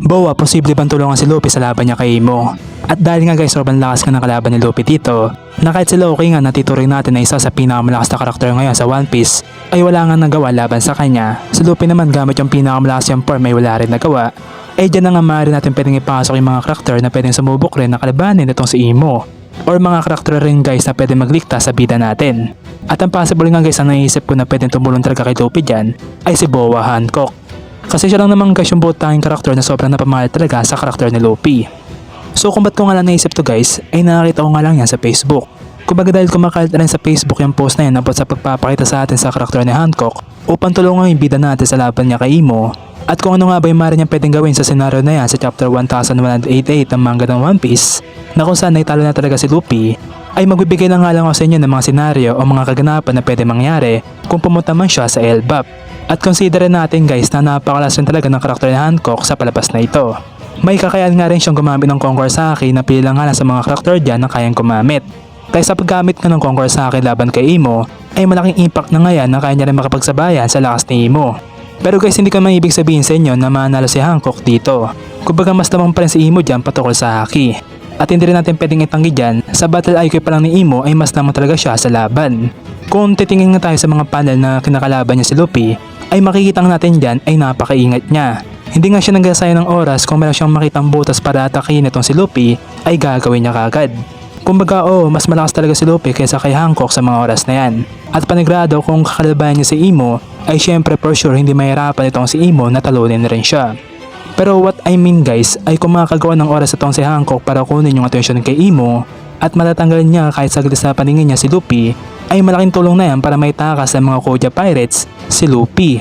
Bowa, posible bang tulungan si Luffy sa laban niya kay Imo? At dahil nga guys, sobrang lakas ka ng kalaban ni Luffy dito, na kahit si Loki nga natituring natin na isa sa pinakamalakas na karakter ngayon sa One Piece, ay wala nga nagawa laban sa kanya. Si Luffy naman gamit yung pinakamalakas yung form ay wala rin nagawa. Eh dyan na nga maaari natin pwedeng ipasok yung mga karakter na pwedeng sumubok rin na kalabanin itong si Imo. Or mga karakter rin guys na pwedeng magligtas sa bida natin. At ang possible nga guys na naisip ko na pwedeng tumulong talaga kay Luffy dyan ay si Boa Hancock. Kasi siya lang naman guys yung buot tanging karakter na sobrang napamahal talaga sa karakter ni Luffy. So kung ba't ko nga lang naisip to guys, ay nakakita ko nga lang yan sa Facebook. Kumbaga dahil kumakalat rin sa Facebook yung post na yan about sa pagpapakita sa atin sa karakter ni Hancock upang tulungan yung bida natin sa laban niya kay Imo. At kung ano nga ba yung maaari niyang pwedeng gawin sa senaryo na yan sa chapter 1188 ng manga ng One Piece, na kung saan ay talo na talaga si Luffy, ay magbibigay na nga lang ako sa inyo ng mga senaryo o mga kaganapan na pwede mangyari kung pumunta man siya sa Elbap. At considerin natin guys na napakalas rin talaga ng karakter ni Hancock sa palabas na ito. May kakayahan nga rin siyang gumamit ng Conquer Saki na pili lang nga lang sa mga karakter dyan na kayang gumamit. Kaya sa paggamit nga ng Conquer Saki laban kay Imo, ay malaking impact na nga yan na kaya niya rin makapagsabayan sa lakas ni Imo. Pero guys, hindi ko man ibig sabihin sa inyo na manalo si Hancock dito. Kumbaga mas lamang pa rin si Imo dyan patukol sa Haki. At hindi rin natin pwedeng itanggi dyan, sa battle IQ pa lang ni Imo ay mas lamang talaga siya sa laban. Kung titingin nga tayo sa mga panel na kinakalaban niya si Luffy, ay makikita natin dyan ay napakaingat niya. Hindi nga siya nagsasayang ng oras kung meron siyang makitang butas para atakihin itong si Luffy ay gagawin niya kagad. Kumbaga mas malakas talaga si Luffy kaysa kay Hancock sa mga oras na yan. At panigurado kung kakalabayan niya si Imo ay syempre for sure hindi mahirapan itong si Imo na talunin rin siya. Pero what I mean guys ay kung makakagawa ng oras itong si Hancock para kunin yung atensyon kay Imo at matatanggal niya kahit saglit sa paningin niya si Luffy, ay malaking tulong na yan para maitakas sa mga Koja Pirates si Luffy.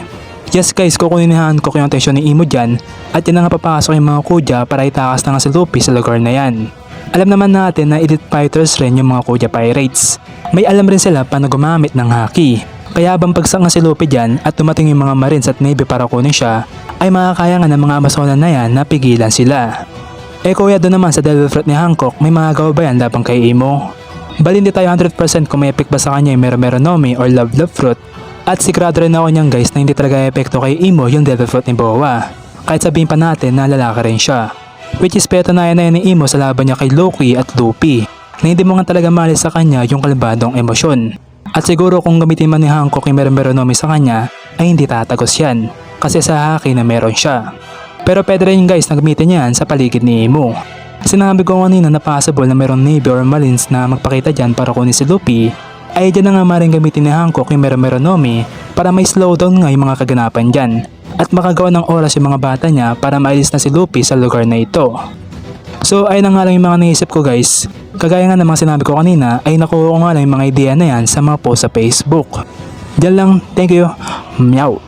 Yes guys, kukunin ni Hancock yung atensyon ni Imo dyan at yan na nga papasok yung mga Koja para itakas na nga si Luffy sa lugar na yan. Alam naman natin na elite fighters rin yung mga Koja Pirates. May alam rin sila paano gumamit ng Haki. Kaya habang pagsak nga si Luffy dyan at dumating yung mga Marines at Navy para kunin siya, ay makakaya nga ng mga Amazonan na yan na pigilan sila. Eh kuya doon naman sa Devil Fruit ni Hancock, may magagawa ba yan laban kay Imo? Bali hindi tayo 100% kung may epic ba sa kanya yung Mero Nomi or Love Fruit. At sigurado rin ako niyan guys na hindi talaga epekto kay Imo yung Devil Fruit ni Boa. Kahit sabihin pa natin na lalaki rin siya. Which is petanayan na yan ni Imo sa laban niya kay Loki at Luffy. Na hindi mo nga talaga malis sa kanya yung kalbadong emosyon. At siguro kung gamitin man ni Hancock yung Mero Nomi sa kanya ay hindi tatagos yan. Kasi sa Haki na meron siya. Pero pwede rin guys na gamitin yan sa paligid ni Imo. Sinabi ko kanina na possible na mayroong Navy or Marines na magpakita dyan para kunin si Luffy, ay dyan na nga maring gamitin ni Hancock yung Mero Nomi para may slowdown nga yung mga kaganapan dyan at makagawa ng oras yung mga bata niya para maalis na si Luffy sa lugar na ito. So ayun na nga lang yung mga naisip ko guys. Kagaya nga ng mga sinabi ko kanina ay nakuha ko nga lang yung mga idea na yan sa mga post sa Facebook. Diyan lang, thank you, meow.